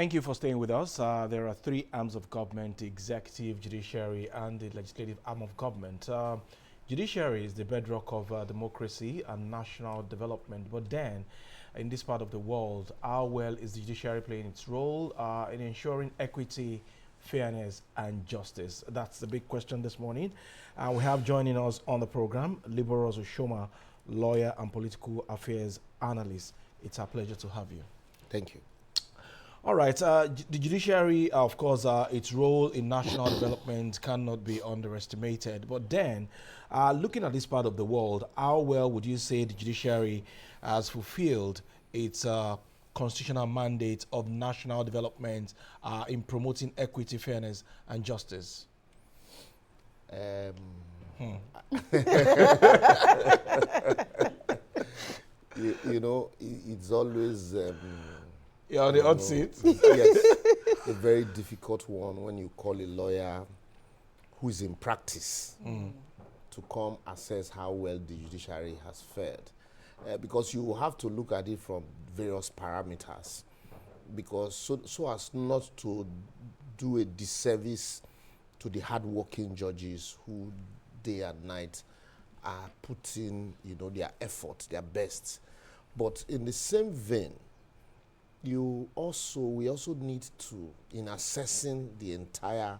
Thank you for staying with us. There are three arms of government: the executive, judiciary, and the legislative arm of government. Judiciary is the bedrock of democracy and national development. But then, in this part of the world, how well is the judiciary playing its role in ensuring equity, fairness, and justice? That's the big question this morning. We have joining us on the program, Liborous Oshoma, lawyer and political affairs analyst. It's a pleasure to have you. Thank you. All right. The judiciary, of course, its role in national development cannot be underestimated. But then, looking at this part of the world, how well would you say the judiciary has fulfilled its constitutional mandate of national development in promoting equity, fairness, and justice? You know, it's always... You're on the hot seat. Yes, a very difficult one when you call a lawyer who is in practice to come assess how well the judiciary has fared. Because you have to look at it from various parameters, because so as not to do a disservice to the hardworking judges who day and night are putting, their effort, their best. But in the same vein, we also need to, in assessing the entire,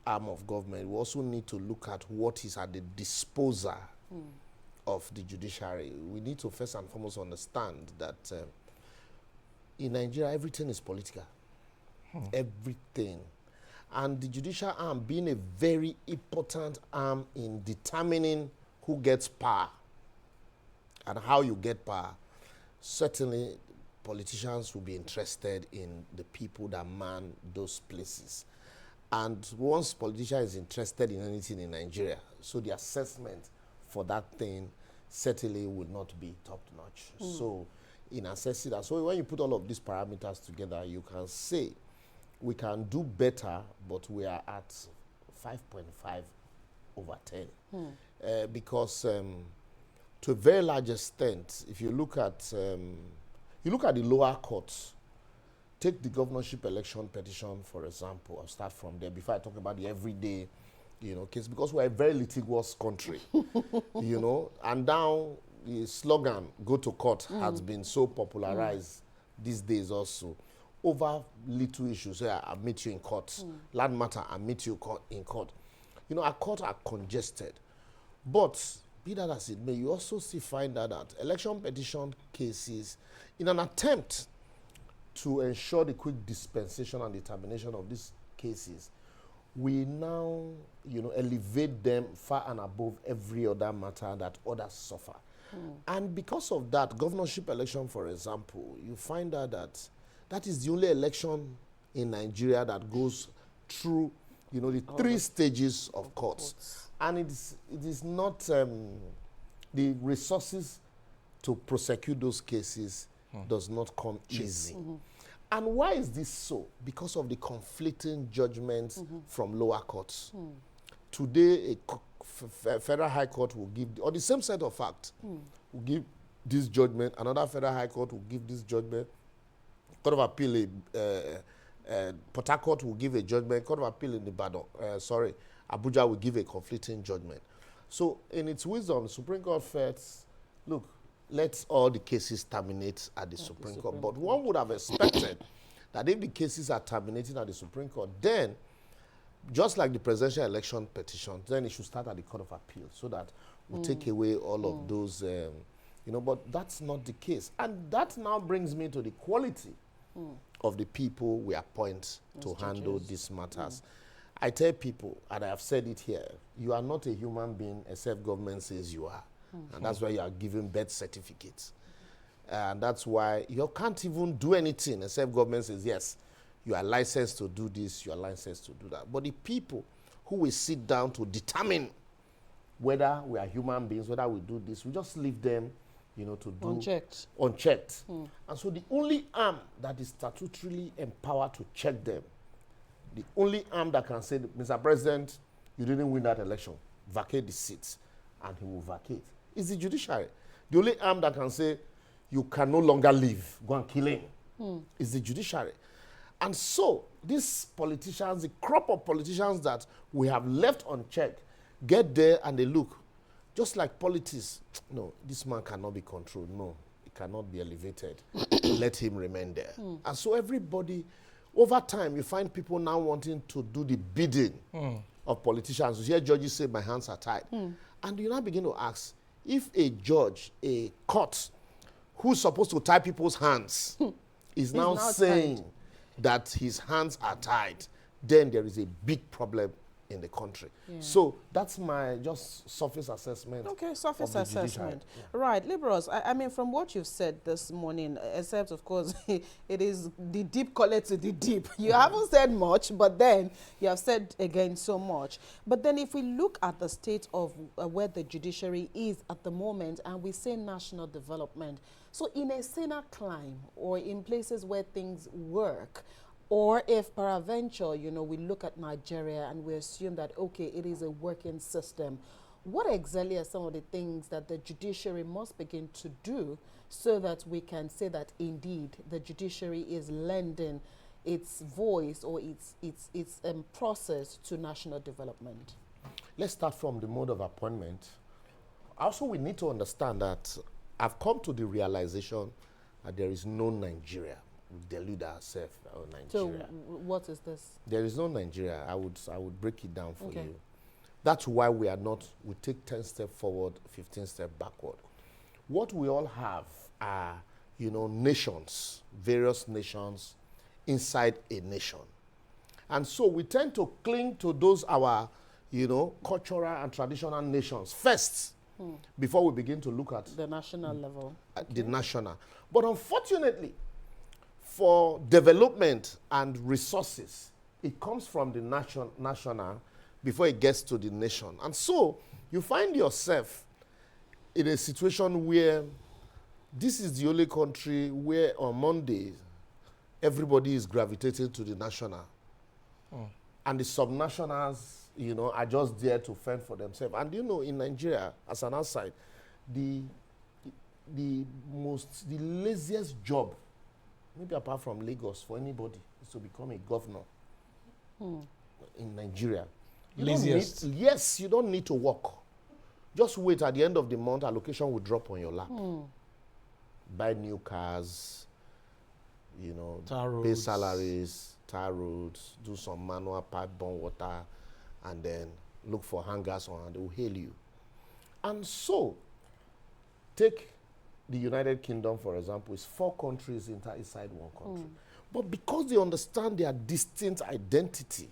arm of government, we also need to look at what is at the disposal of the judiciary. We need to first and foremost understand that in Nigeria, everything is political. Everything. And the judicial arm being a very important arm in determining who gets power and how you get power. Certainly, politicians will be interested in the people that man those places. And once politician is interested in anything in Nigeria, so the assessment for that thing certainly would not be top-notch. So in assessing that, so when you put all of these parameters together, you can say we can do better, but we are at 5.5 over 10. Because to a very large extent, if you look at the lower courts, take the governorship election petition, for example. I'll start from there before I talk about the everyday, case, because we're a very litigious country, and now the slogan, go to court, has been so popularized these days also. Over little issues, I'll meet you in court. Land matter, I'll meet you in court. Our courts are congested. But be that as it may, you also find out that election petition cases, in an attempt to ensure the quick dispensation and determination of these cases, we now, elevate them far and above every other matter that others suffer. And because of that, governorship election, for example, you find out that that is the only election in Nigeria that goes through, the three stages of courts. And it is not the resources to prosecute those cases does not come easy. And why is this so? Because of the conflicting judgments from lower courts. Today, a federal high court will give, or the same set of facts, will give this judgment. Another federal high court will give this judgment. Court of Appeal, Port Harcourt will give a judgment. Court of Appeal in Abuja will give a conflicting judgment. So, in its wisdom, Supreme Court felt, look, let all the cases terminate at the Supreme Court. But one would have expected that if the cases are terminating at the Supreme Court, then, just like the presidential election petition, then it should start at the Court of Appeal so that we take away all of those, but that's not the case. And that now brings me to the quality of the people we appoint to handle these matters. I tell people, and I have said it here, you are not a human being except government says you are. And that's why you are given birth certificates. And that's why you can't even do anything except government says, yes, you are licensed to do this, you are licensed to do that. But the people who will sit down to determine whether we are human beings, whether we do this, we just leave them, to do unchecked. And so the only arm that is statutorily empowered to check them, the only arm that can say, Mr. President, you didn't win that election, vacate the seats, and he will vacate, is the judiciary. The only arm that can say, you can no longer live. Go and kill him. It's the judiciary. And so these politicians, the crop of politicians that we have left unchecked, get there and they look, just like politics. No, this man cannot be controlled. No, he cannot be elevated. Let him remain there. And so everybody, over time, you find people now wanting to do the bidding of politicians. You hear judges say, my hands are tied. And you now begin to ask, if a judge, a court, who's supposed to tie people's hands, is now saying that his hands are tied, then there is a big problem in the country. So that's my just surface assessment. Okay, surface assessment. Right, Liborous, I mean, from what you've said this morning, except, of course, it is the deep call to the deep. You haven't said much, but then you have said, again, so much. But then if we look at the state of where the judiciary is at the moment, and we say national development, so in a saner climb, or in places where things work, or if peradventure, you know, we look at Nigeria and we assume that, okay, it is a working system, what exactly are some of the things that the judiciary must begin to do so that we can say that indeed the judiciary is lending its voice or its process to national development? Let's start from the mode of appointment. Also, we need to understand that I've come to the realization that there is no Nigeria. We delude ourselves about Nigeria. So what is this? There is no Nigeria. I would break it down for you. That's why we take 10 steps forward, 15 steps backward. What we all have are, you know, nations, various nations inside a nation. And so we tend to cling to those our, you know, cultural and traditional nations first before we begin to look at the national level. The national. But unfortunately, for development and resources, it comes from the national before it gets to the nation. And so you find yourself in a situation where this is the only country where on Mondays everybody is gravitating to the national. And the subnationals, you know, are just there to fend for themselves. And you know, in Nigeria, as an outside, the laziest job, maybe apart from Lagos, for anybody, is to become a governor in Nigeria. Laziest? Yes, you don't need to work. Just wait, at the end of the month, allocation will drop on your lap. Buy new cars, you know, pay salaries, tar roads, do some manual pipe bomb water, and then look for hangers on, and they will hail you. And so, take the United Kingdom, for example, is 4 countries inside one country. But because they understand their distinct identity,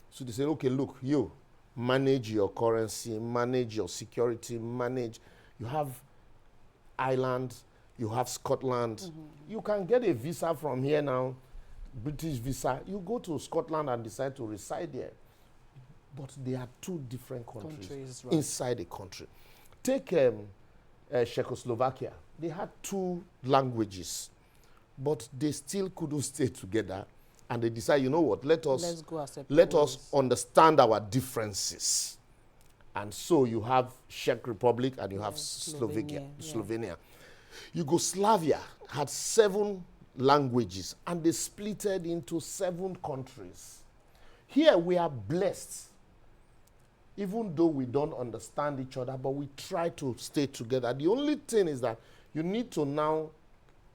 so they say, okay, look, you manage your currency, manage your security, you have Ireland, you have Scotland. You can get a visa from here now, British visa. You go to Scotland and decide to reside there. But they are 2 different countries inside a country. Take Czechoslovakia. They had 2 languages, but they still couldn't stay together. And they decide, you know what, let us understand our differences. And so you have Czech Republic and you have Slovenia. Yugoslavia had 7 languages and they splitted into 7 countries. Here we are blessed, even though we don't understand each other, but we try to stay together. The only thing is that you need to now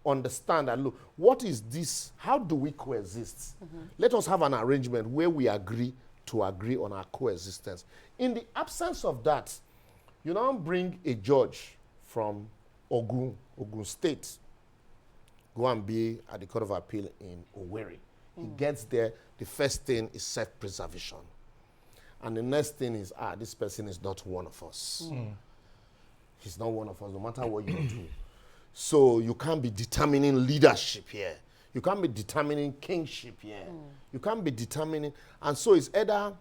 understand and look, what is this? How do we coexist? Let us have an arrangement where we agree on our coexistence. In the absence of that, you now bring a judge from Ogun State, go and be at the Court of Appeal in Owerri. He gets there, the first thing is self-preservation. And the next thing is, this person is not one of us. He's not one of us, no matter what you do. So you can't be determining leadership here. You can't be determining kingship here. You can't be determining. And so it's either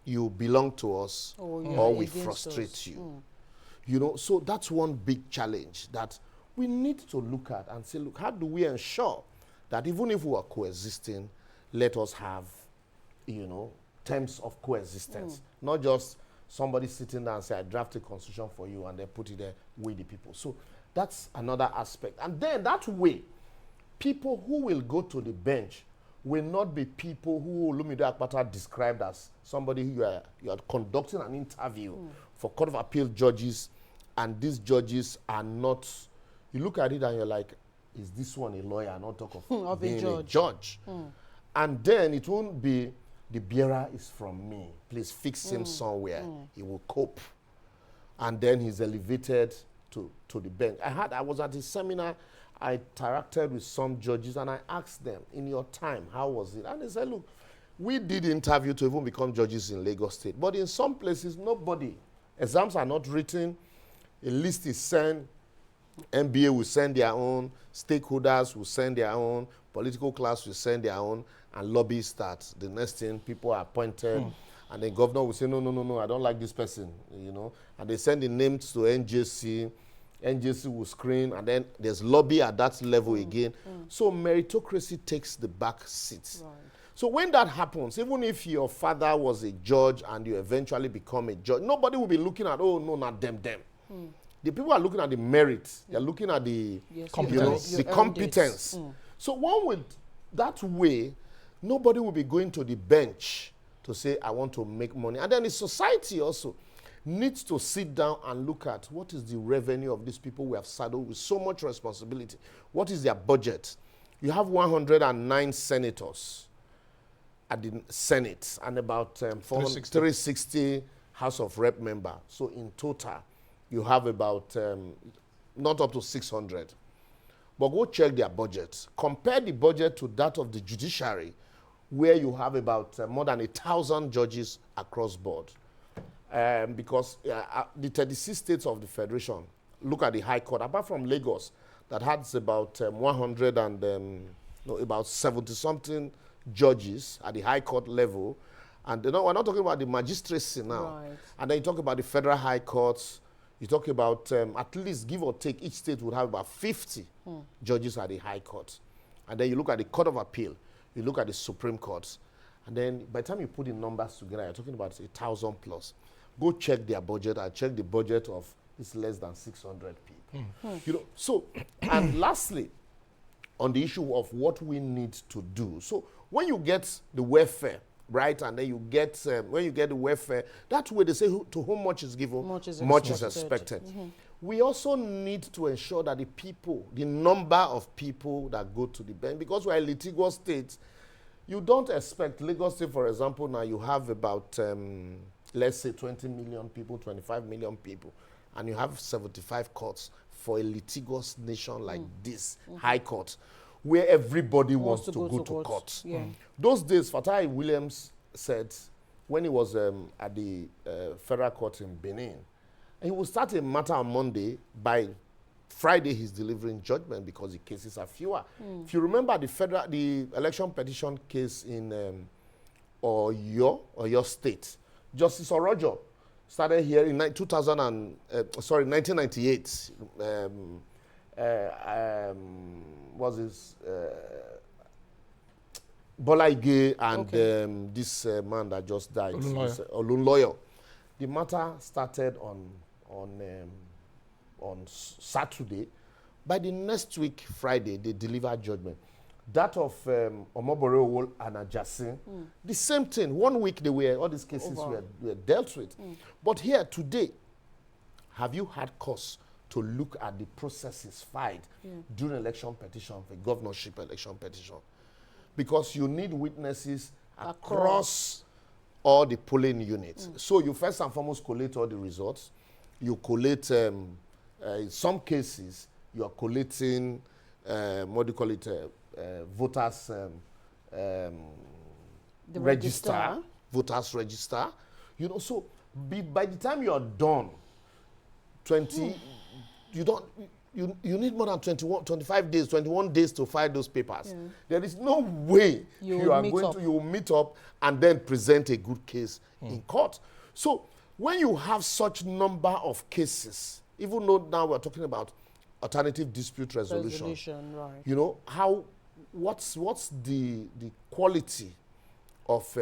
you belong to us or we frustrate you. You know, so that's one big challenge that we need to look at and say, look, how do we ensure that even if we are coexisting, let us have, you know, terms of coexistence. Not just somebody sitting down and say, I draft a constitution for you and they put it there with the people. So That's another aspect. And then that way, people who will go to the bench will not be people who Olumide Akpata described as somebody who you are conducting an interview for Court of Appeal judges, and these judges are not, you look at it and you're like, is this one a lawyer? Not talk of being a judge. And then it won't be, the bearer is from me. Please fix him somewhere. He will cope. And then he's elevated to the bench. I was at a seminar, I interacted with some judges and I asked them, in your time, how was it? And they said, look, we did interview to even become judges in Lagos State. But in some places, nobody. Exams are not written. A list is sent. MBA will send their own. Stakeholders will send their own. Political class will send their own. And lobby starts. The next thing, people are appointed. And the governor will say, no, I don't like this person, you know. And they send the names to NJC. NJC will screen, and then there's lobby at that level again. So meritocracy takes the back seat. Right. So when that happens, even if your father was a judge and you eventually become a judge, nobody will be looking at, oh, no, not them. The people are looking at the merit. They're looking at the competence. The competence. So one would, that way, nobody will be going to the bench to say, I want to make money. And then the society also needs to sit down and look at what is the revenue of these people we have saddled with so much responsibility. What is their budget? You have 109 senators at the Senate and about 360 House of Rep member. So in total, you have about not up to 600. But go check their budget. Compare the budget to that of the judiciary, where you have about more than 1,000 judges across board. Because the 36 states of the Federation, look at the High Court, apart from Lagos, that has about 100 and about 70-something judges at the High Court level. And we're not talking about the magistracy now. Right. And then you talk about the Federal High Courts. You talk about, at least give or take, each state would have about 50 judges at the High Court. And then you look at the Court of Appeal. You look at the Supreme Court. And then by the time you put the numbers together, you're talking about 1,000 plus. Go check their budget and check the budget of it's less than 600 people. You know, so, and lastly, on the issue of what we need to do. So when you get the welfare, right, and then you get, when you get the welfare, that way they say to whom much is given, much is expected. We also need to ensure that the people, the number of people that go to the bench, because we're a litigious state, you don't expect, Lagos State, for example, now you have about, let's say 20 million people, 25 million people, and you have 75 courts for a litigious nation like this, High Court, where everybody wants to go to court. Yeah. Those days, Fatai Williams said, when he was at the Federal Court in Benin, he will start a matter on Monday. By Friday, he's delivering judgment because the cases are fewer. If you remember the election petition case in Oyo State, Justice Orojo started here in 1998. Was his Bola Ige and this man that just died, Olunloyo. The matter started on Saturday. By the next week, Friday, they delivered judgment. That of Omobore and Ajasin, the same thing. 1 week, all these cases were dealt with. But here today, have you had cause to look at the processes filed during election petition, the governorship election petition? Because you need witnesses across all the polling units. So you first and foremost collate all the results. You collate, in some cases, you are collating, what do you call it, voters register, voters register. You know, so by the time you are done, you need more than 25 days, 21 days to file those papers. There is no way you will meet up and then present a good case in court. So when you have such number of cases, even though now we're talking about alternative dispute resolution, right. You know, what's the quality of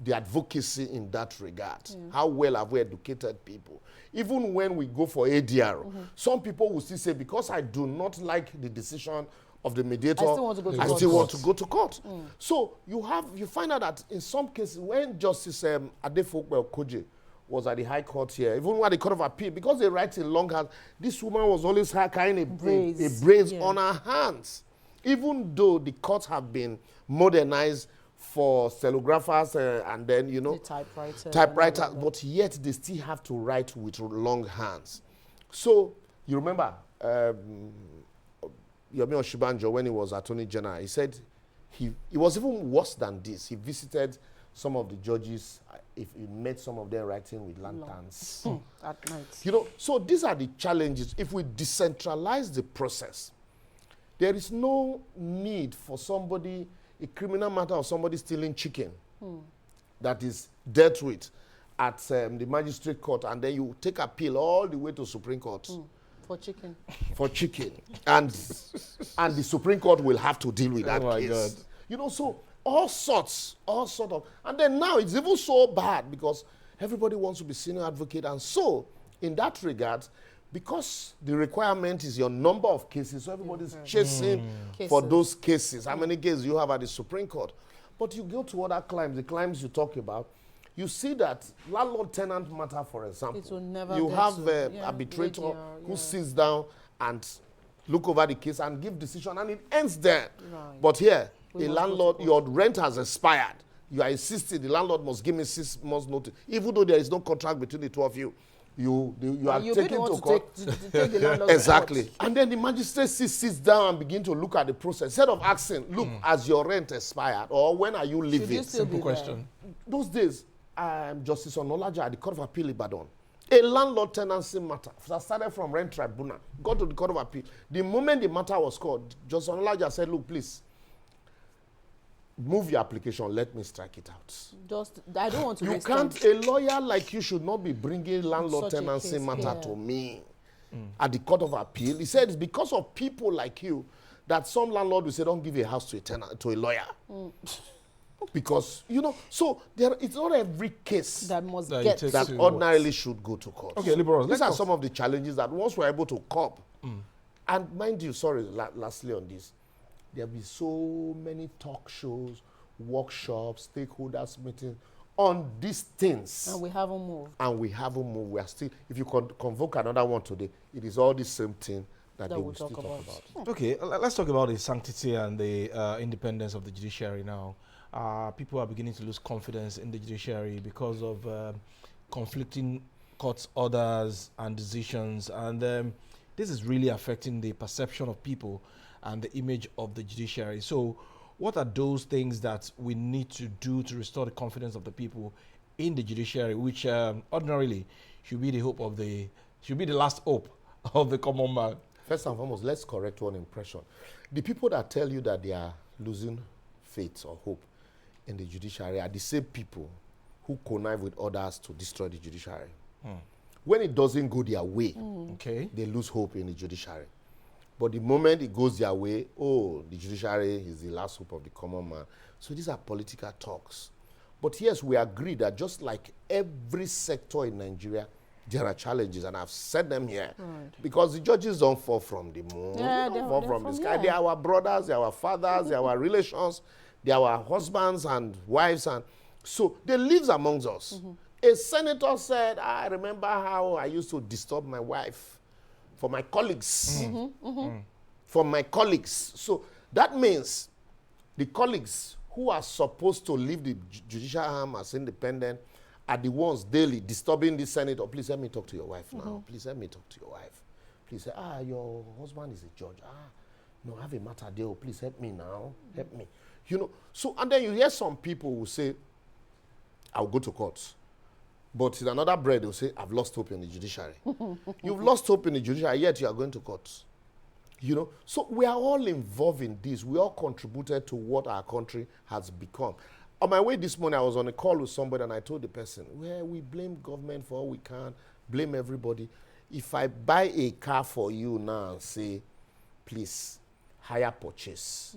the advocacy in that regard. How well have we educated people? Even when we go for ADR, some people will still say, because I do not like the decision of the mediator, I still want to go to I court. still want to go to court. So you find out that in some cases, when Justice Adefokwe Okoje was at the High Court here, even at the Court of Appeal, because they write in long hands, this woman was always carrying a brace on her hands. Even though the courts have been modernized for stenographers and then, you know, the typewriter, but yet they still have to write with long hands. So you remember Yomi Oshibanjo, when he was Attorney General, he said he was even worse than this. He visited some of the judges, if he met some of them writing with lanterns at night. You know, so these are the challenges. If we decentralize the process, there is no need for somebody, a criminal matter of somebody stealing chicken that is dealt with at the magistrate court, and then you take appeal all the way to Supreme Court. For chicken. For chicken. And the Supreme Court will have to deal with that case. God. You know, so all sorts of, and then now it's even so bad because everybody wants to be senior advocate, and so in that regard, because the requirement is your number of cases, so everybody's chasing for those cases. How many cases you have at the Supreme Court? But you go to other claims, the claims you talk about, you see that landlord-tenant matter, for example, it will never you have an yeah, arbitrator radio, who sits down and look over the case and give decision, and it ends there. Right. But here, a landlord, your rent has expired. You are insisting the landlord must give me 6 months notice, even though there is no contract between the two of you. You are taken to court. Take the landlord exactly. to court. And then the magistrate sits down and begin to look at the process. Instead of asking, look, has your rent expired? Or when are you leaving? Simple question. Those days, Justice Onolaja at the Court of Appeal Ibadan, a landlord tenancy matter that started from rent tribunal, got to the Court of Appeal. The moment the matter was called, Justice Onolaja said, look, please, move your application, let me strike it out. I don't want to You can't, a lawyer like you should not be bringing landlord tenancy matter to me at the Court of Appeal. He said it's because of people like you that some landlord will say, don't give a house to a tenant, to a lawyer. Because, you know, so it's not every case that must get that ordinarily should go to court. Okay, Liborous, these are some of the challenges that once we're able to cope. And mind you, sorry, lastly on this, there will be so many talk shows, workshops, stakeholders meetings on these things. And we haven't moved. We are still, if you convoke another one today, it is all the same thing that they will still talk about. Okay, let's talk about the sanctity and the independence of the judiciary now. People are beginning to lose confidence in the judiciary because of conflicting court orders and decisions, and this is really affecting the perception of people and the image of the judiciary. So what are those things that we need to do to restore the confidence of the people in the judiciary, which ordinarily should be the hope of should be the last hope of the common man? First and foremost, let's correct one impression. The people that tell you that they are losing faith or hope in the judiciary are the same people who connive with others to destroy the judiciary. When it doesn't go their way, they lose hope in the judiciary. But the moment it goes their way, the judiciary is the last hope of the common man. So these are political talks. But yes, we agree that just like every sector in Nigeria, there are challenges, and I've said them here. Because the judges don't fall from the moon, they don't fall from the sky. They are our brothers, they are our fathers, they are our relations, they are our husbands and wives, and so they live amongst us. A senator said, I remember how I used to disturb my wife for my colleagues. For my colleagues. So that means the colleagues who are supposed to leave the judicial arm as independent are the ones daily disturbing the senator. Please let me talk to your wife now. Please let me talk to your wife. Please say, your husband is a judge. No, I have a matter there. Please help me now. Help me. You know, so, and then you hear some people who say, I'll go to court. But in another breath, they'll say, I've lost hope in the judiciary. You've lost hope in the judiciary, yet you are going to court. You know, so we are all involved in this. We all contributed to what our country has become. On my way this morning, I was on a call with somebody, and I told the person, well, we blame government for all we can, blame everybody. If I buy a car for you now and say, please, hire purchase,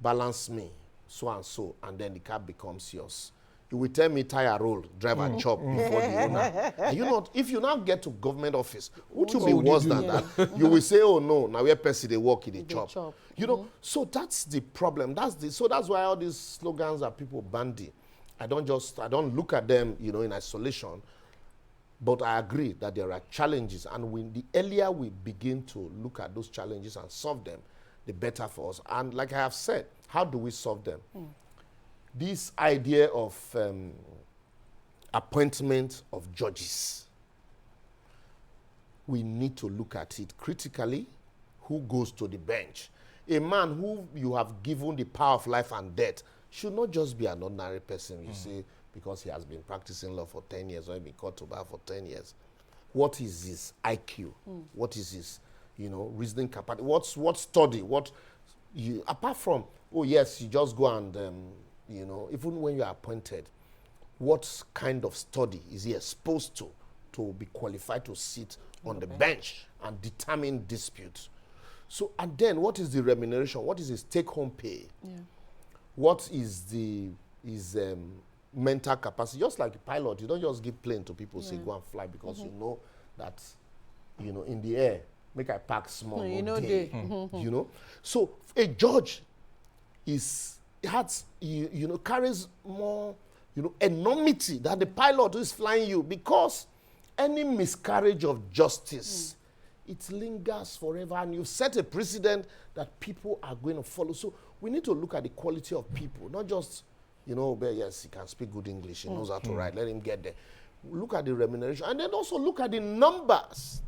balance me, so and so, and then the car becomes yours, you will tell me tire roll, drive and chop before the owner. And you know, if you now get to government office, would you be worse than that? You will say, oh no, now where person they work in the chop. You know, so that's the problem. So that's why all these slogans are people bandy. I don't look at them, you know, in isolation. But I agree that there are challenges, and the earlier we begin to look at those challenges and solve them, the better for us. And like I have said, how do we solve them? This idea of appointment of judges, we need to look at it critically. Who goes to the bench? A man who you have given the power of life and death should not just be an ordinary person, you see, because he has been practicing law for 10 years or been caught to bar for 10 years. What is his IQ? What is his, you know, reasoning capacity? What study? Apart from, oh yes, you just go and, you know, even when you are appointed, what kind of study is he exposed to be qualified to sit on the bench and determine disputes? So, and then what is the remuneration? What is his take-home pay? Yeah. What is his mental capacity? Just like a pilot, you don't just give plane to people, say go and fly, because you know that, you know, in the air, make I pack small, you know, you know. So a judge carries more, you know, enormity than the pilot who is flying you, because any miscarriage of justice, it lingers forever, and you've set a precedent that people are going to follow. So we need to look at the quality of people, not just, you know, but yes, he can speak good English, he knows how to write, let him get there. Look at the remuneration, and then also look at the numbers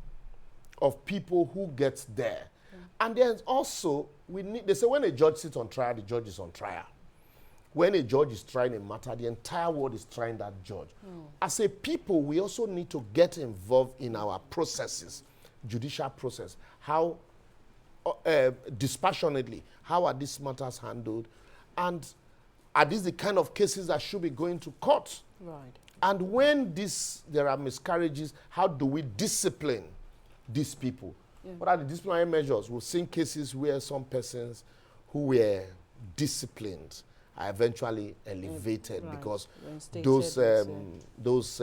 of people who get there. And then also, they say when a judge sits on trial, the judge is on trial. When a judge is trying a matter, the entire world is trying that judge. As a people, we also need to get involved in our processes, judicial process. How, dispassionately, how are these matters handled? And are these the kind of cases that should be going to court? Right. And when there are miscarriages, how do we discipline these people? Yeah. What are the disciplinary measures? We've seen cases where some persons who were disciplined are eventually elevated because those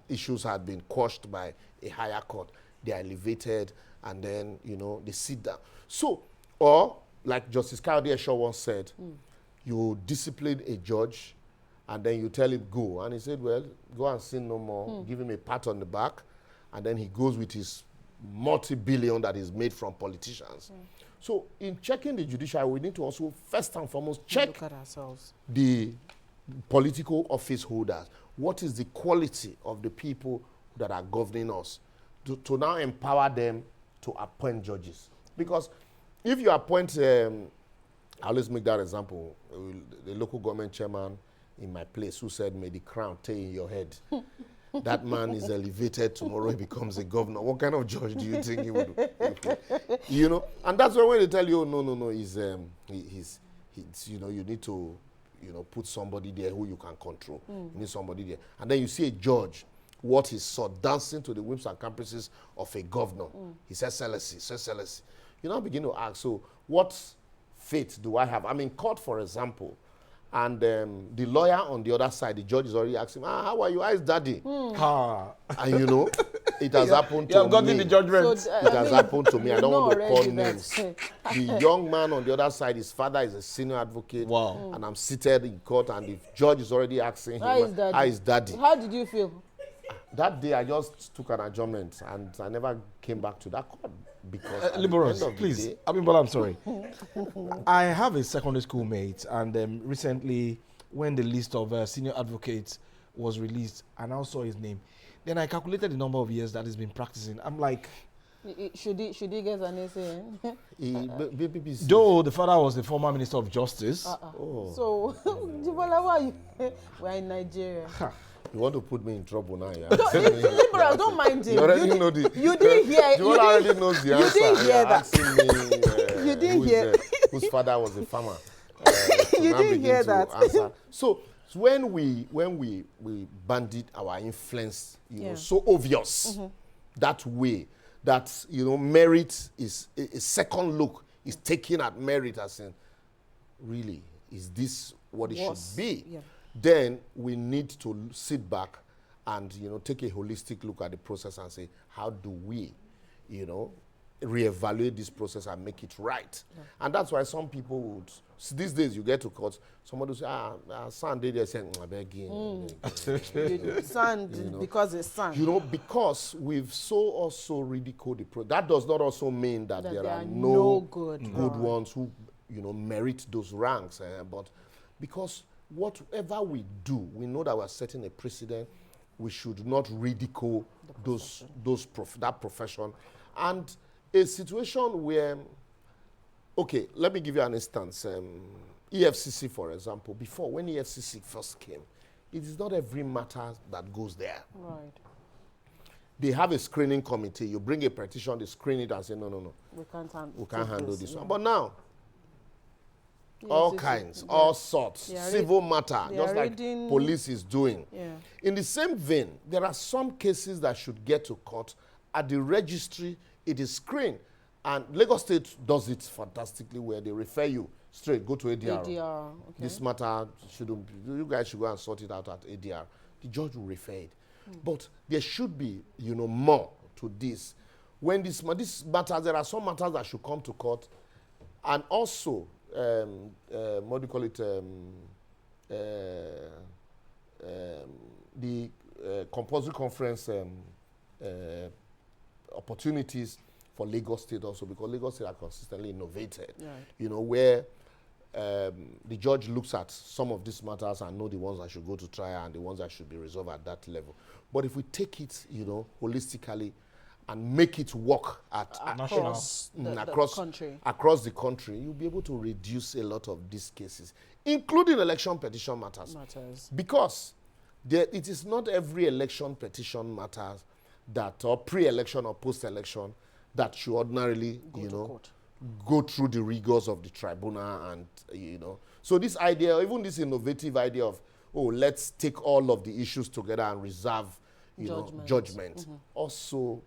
issues had been quashed by a higher court. They are elevated, and then, you know, they sit down. So, or like Justice Kayode Esho once said, you discipline a judge, and then you tell him go. And he said, well, go and sin no more. Give him a pat on the back, and then he goes with his multi-billion that is made from politicians. So in checking the judiciary, we need to also first and foremost check at ourselves. The political office holders. What is the quality of the people that are governing us to now empower them to appoint judges? Because if you appoint, I always make that example, the local government chairman in my place who said, may the crown stay in your head. That man is elevated, tomorrow he becomes a governor. What kind of judge do you think he would do? You know, and that's why when they tell you, oh, no, he's you know, you need to, you know, put somebody there who you can control. You need somebody there. And then you see a judge, what he saw, dancing to the whims and caprices of a governor. His excellency. You now begin to ask, so what faith do I have? I'm in court, for example, and the lawyer on the other side, the judge is already asking, how are you? How is daddy? And you know, it has happened to me. You have gotten the judgment. So, it has happened to me. I don't want to call names. The young man on the other side, his father is a senior advocate. Wow. And I'm seated in court, and the judge is already asking him, how is daddy? How did you feel? That day, I just took an adjournment, and I never came back to that court. Because Liborous, please. I'm sorry. I have a secondary school mate, and recently, when the list of senior advocates was released, I now saw his name. Then I calculated the number of years that he's been practicing. I'm like, should he get an essay? Though the father was the former Minister of Justice. So, Jibola, why are you? We're in Nigeria. You want to put me in trouble now, yeah? Liberal, don't mind him. You already know the... You didn't hear... You already knows the answer. You didn't hear that. Asking me, you didn't hear... whose father was a farmer. You didn't hear that. So when we banded our influence, you know, so obvious, that way, that, you know, merit is a second look is taken at merit as in, really, is this what it should be? Yeah. then we need to sit back and, take a holistic look at the process and say, how do we, reevaluate this process and make it right? Yeah. And that's why some people would, these days you get to court, somebody will say, son, they saying, I beg you. Son, because it's son. Because we've also ridiculed the process. That does not also mean that there are no good ones who, merit those ranks. But because whatever we do, we know that we're setting a precedent. We should not ridicule that profession. And a situation where, okay, let me give you an instance. EFCC, for example, before, when EFCC first came, it is not every matter that goes there. Right. They have a screening committee. You bring a petition, they screen it and say, no. We can't handle this one. But now, all kinds, all sorts, civil matter, just like police is doing. Yeah. In the same vein, there are some cases that should get to court. At the registry, it is screened. And Lagos State does it fantastically where they refer you straight, go to ADR. ADR, okay. This matter, you guys should go and sort it out at ADR. The judge will refer it. But there should be, more to this. When this matters, there are some matters that should come to court. And also, what do you call it? The compulsory conference opportunities for Lagos State also, because Lagos State are consistently innovated. Right. Where the judge looks at some of these matters and know the ones that should go to trial and the ones that should be resolved at that level. But if we take it, holistically and make it work across the country, you'll be able to reduce a lot of these cases, including election petition matters. Because it is not every election petition matters that, or pre-election or post-election, that should ordinarily, go through the rigors of the tribunal and, So this idea, even this innovative idea of, let's take all of the issues together and reserve, judgment. Mm-hmm. Also,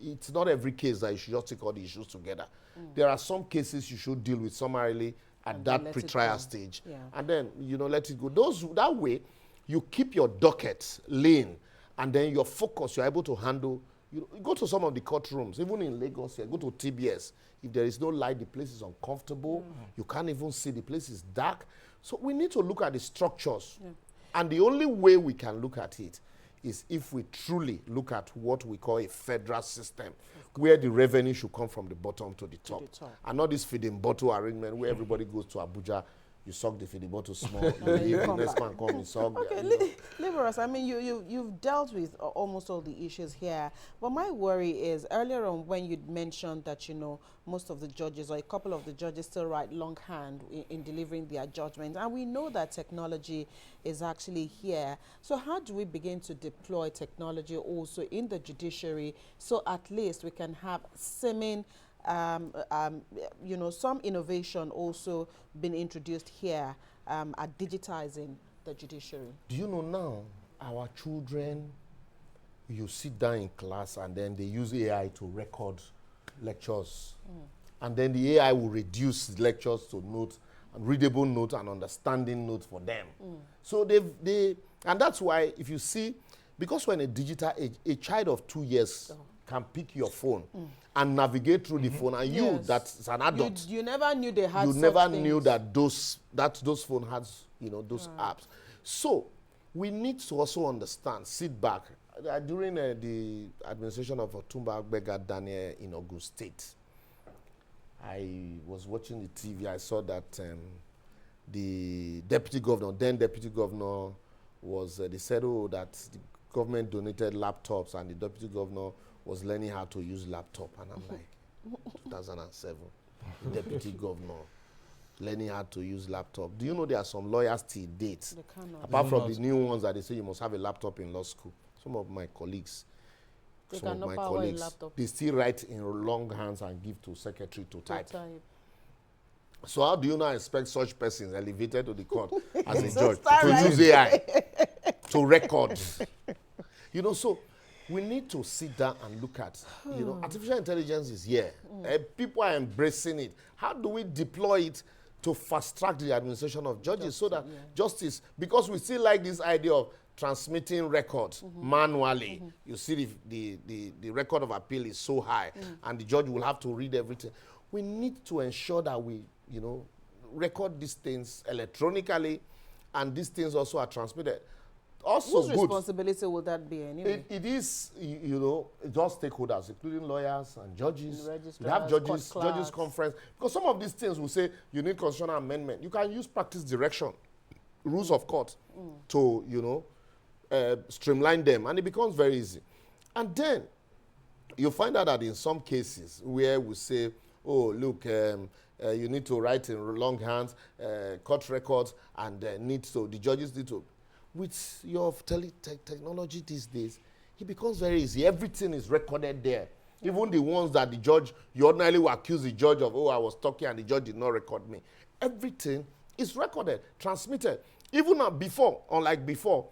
it's not every case that you should just take all the issues together. There are some cases you should deal with summarily at that pre-trial stage. Yeah. And then, let it go. That way, you keep your docket lean, and then your focus, you're able to handle. You go to some of the courtrooms, even in Lagos here, go to TBS. If there is no light, the place is uncomfortable. You can't even see, the place is dark. So we need to look at the structures. Yeah. And the only way we can look at it is if we truly look at what we call a federal system, where the revenue should come from the bottom to the top. And not this feeding bottle arrangement where everybody goes to Abuja, you suck the feeding bottle small, you leave, the next man come and suck. Okay, Liborous, I mean, you've dealt with almost all the issues here, but my worry is, earlier on when you mentioned that, most of the judges or a couple of the judges still write longhand in delivering their judgment, and we know that technology is actually here. So how do we begin to deploy technology also in the judiciary, so at least we can have seeming some innovation also been introduced here at digitizing the judiciary? Do you know now, our children, you sit down in class and then they use AI to record lectures. And then the AI will reduce lectures to notes, and readable notes and understanding notes for them. So and that's why if you see, because we're in a digital age, a child of 2 years can pick your phone and navigate through the phone, and you, that's an adult, you never knew they had. You never knew that those phone has those apps. So we need to also understand, sit back. During the administration of Otumba Agbega Daniel in Ogun State, I was watching the TV. I saw that the deputy governor was. They said, that the government donated laptops, and the deputy governor was learning how to use laptop, and I'm like, 2007, deputy governor learning how to use laptop. Do you know there are some lawyers till date, apart from the new ones that they say you must have a laptop in law school? Some of my colleagues, they still write in long hands and give to secretary to type. So how do you now expect such persons elevated to the court as a judge to use AI to record? So we need to sit down and look at, artificial intelligence is here. People are embracing it. How do we deploy it to fast-track the administration of judges so that justice, because we still like this idea of transmitting records manually. You see the record of appeal is so high, and the judge will have to read everything. We need to ensure that we, record these things electronically, and these things also are transmitted. Also, whose responsibility would that be anyway? It is, just stakeholders, including lawyers and judges. You have judges conference. Because some of these things will say you need constitutional amendment. You can use practice direction, rules of court to, streamline them, and it becomes very easy. And then you find out that in some cases where we say, oh, look, you need to write in longhand court records, and the judges need to. With your technology these days, it becomes very easy. Everything is recorded there. Even the ones that the judge, you ordinarily will accuse the judge of, oh, I was talking and the judge did not record me. Everything is recorded, transmitted. Even before, unlike before,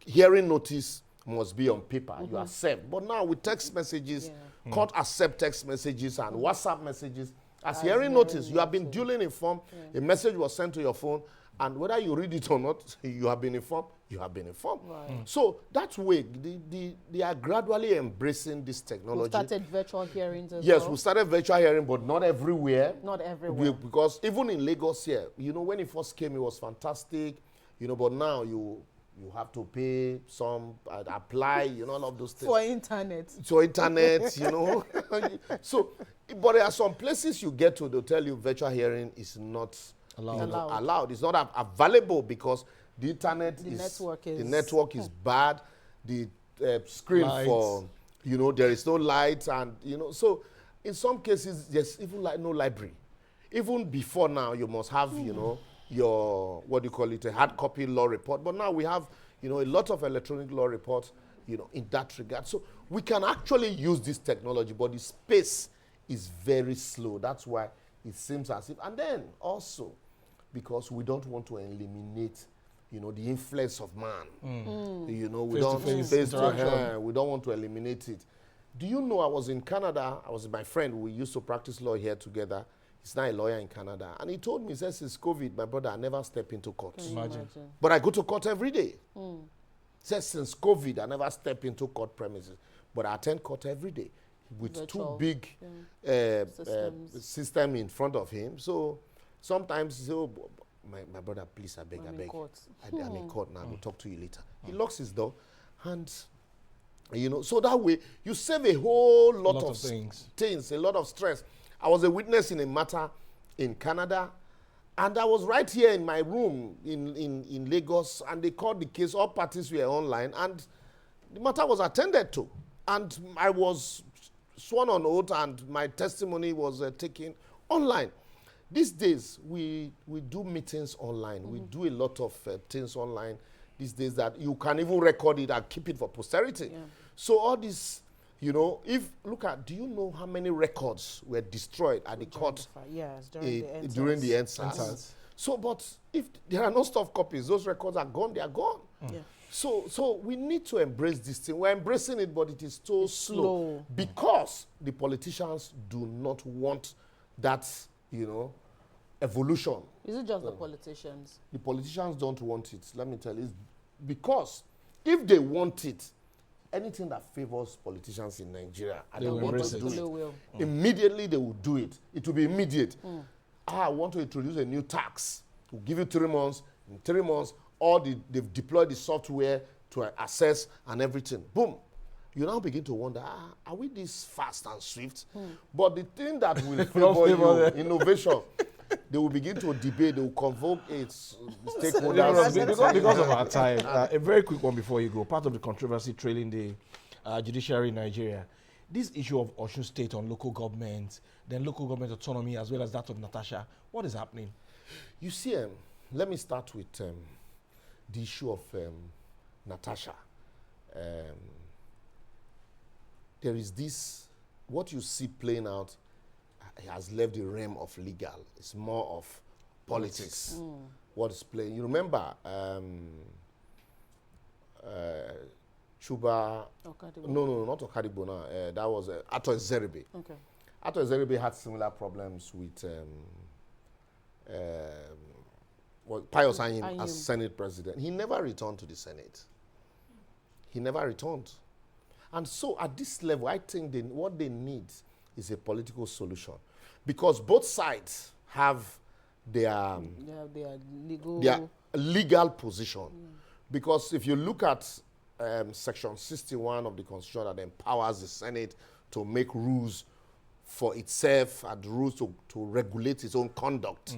hearing notice must be on paper. You accept. But now with text messages, court accept text messages and WhatsApp messages. As hearing notice, you have been duly informed. A message was sent to your phone. And whether you read it or not, you have been informed. You have been informed. Right. So that way, they are gradually embracing this technology. We started virtual hearings as well. Yes, we started virtual hearing, but not everywhere. Not everywhere. Because even in Lagos here, when it first came, it was fantastic. But now you have to pay some, apply, all of those things. For internet. So, but there are some places you get to, they'll tell you virtual hearing is not allowed. It's not available because the internet the network is bad. The screen for there is no light, and so in some cases there's even no library. Even before now, you must have your a hard copy law report. But now we have a lot of electronic law reports in that regard. So we can actually use this technology, but the space is very slow. That's why it seems as if, and then also because we don't want to eliminate, the influence of man. We don't want to eliminate it. Do you know, I was in Canada, I was with my friend, we used to practice law here together. He's now a lawyer in Canada. And he told me, he says, since COVID, my brother, I never step into court. Imagine. But I go to court every day. He says, since COVID, I never step into court premises. But I attend court every day with virtual, two big systems in front of him. So sometimes he says, oh, my brother, please, I beg. I'm in court now. We'll talk to you later. He locks his door. And, so that way, you save a whole lot of things, a lot of stress. I was a witness in a matter in Canada, and I was right here in my room in Lagos, and they called the case. All parties were online, and the matter was attended to. And I was sworn on oath, and my testimony was taken online. These days, we do meetings online. We do a lot of things online these days that you can even record it and keep it for posterity. Yeah. So all this... do you know how many records were destroyed at the court during the EndSARS? So, but if there are no soft copies, those records are gone, they are gone. Yeah. So we need to embrace this thing. We're embracing it, but it is so slow. Because the politicians do not want that, evolution. Is it just the politicians? The politicians don't want it. Let me tell you. It's because if they want it, anything that favors politicians in Nigeria, and they want to do it. Immediately they will do it. It will be immediate. I want to introduce a new tax. We'll give you 3 months. In 3 months, they've deployed the software to assess and everything. Boom. You now begin to wonder, are we this fast and swift? But the thing that will favor you, innovation, they will begin to debate, they will convoke its stakeholders. Because of our time, a very quick one before you go. Part of the controversy trailing the judiciary in Nigeria, this issue of Osun State on local government, then local government autonomy as well as that of Natasha, what is happening? You see, let me start with the issue of Natasha. There is this, what you see playing out, has left the realm of legal. It's more of politics. What is playing? You remember Chuba? Okadibo. No, not Okadibo. That was Ato Zeribe. Okay. Ato Ezeribe had similar problems with Pius Anyim as Senate president. He never returned to the Senate. He never returned. And so at this level, I think what they need is a political solution. Because both sides have their legal position. Because if you look at Section 61 of the Constitution that empowers the Senate to make rules for itself and rules to regulate its own conduct,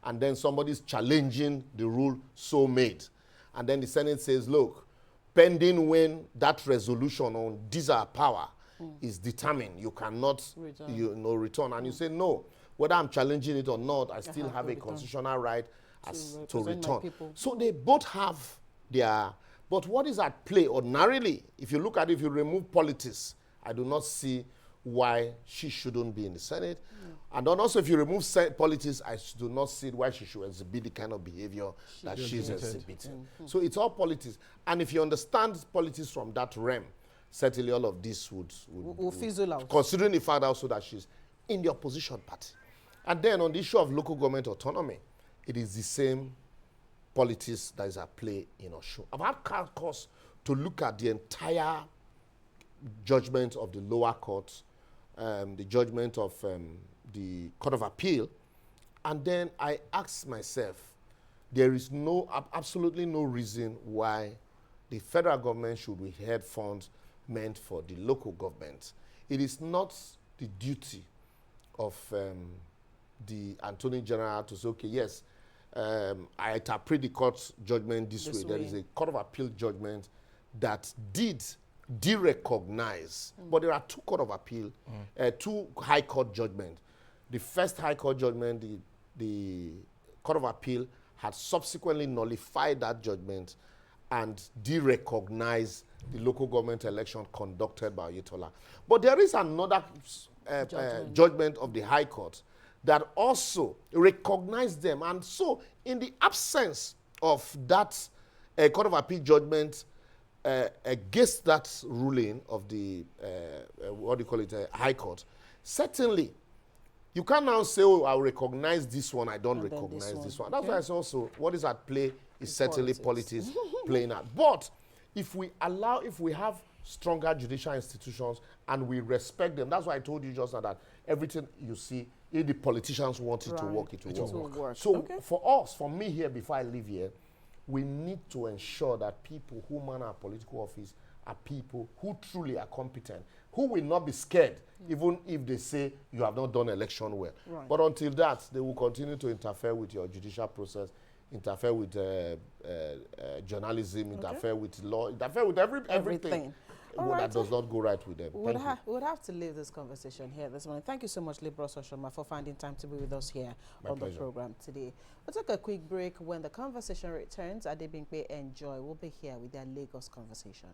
and then somebody's challenging the rule so made, and then the Senate says, look, pending when that resolution on these are power is determined, you cannot return. And you say, no, whether I'm challenging it or not, I still have a constitutional right to return. So they both have their, but what is at play ordinarily, if you look at it, if you remove politics, I do not see why she shouldn't be in the Senate. And then also if you remove politics, I do not see why she should exhibit the kind of behavior that she's exhibiting. So it's all politics. And if you understand politics from that realm, certainly all of this would fizzle out. Considering the fact also that she's in the opposition party. And then on the issue of local government autonomy, it is the same politics that is at play in Osun. I've had cause to look at the entire judgment of the lower court, the judgment of the Court of Appeal, and then I asked myself, there is absolutely no reason why the federal government should withhold funds meant for the local government. It is not the duty of the Attorney General to say, okay, yes, I interpret the court's judgment this way. There is a Court of Appeal judgment that did recognize, but there are two Court of Appeal, two High Court judgments. The first High Court judgment, the Court of Appeal had subsequently nullified that judgment and de-recognize the local government election conducted by Oyetola. But there is another judgment of the High Court that also recognized them. And so in the absence of that Court of Appeal judgment against that ruling of the, High Court, certainly you can now say, oh, I recognize this one, I don't recognize this one. That's why it's also, what is at play is certainly politics playing out. But if we have stronger judicial institutions and we respect them, that's why I told you just now that everything you see, if the politicians want it to work, it will work. So for us, for me here, before I leave here, we need to ensure that people who man our political office are people who truly are competent, who will not be scared, even if they say you have not done election well. But until that, they will continue to interfere with your judicial process, interfere with journalism, interfere with law, interfere with everything. That does not go right with them. We would have to leave this conversation here this morning. Thank you so much, Liborous Oshoma, for finding time to be with us here on the program today. We'll take a quick break. When the conversation returns, Adebimpe Enjoy will be here with their Lagos conversation.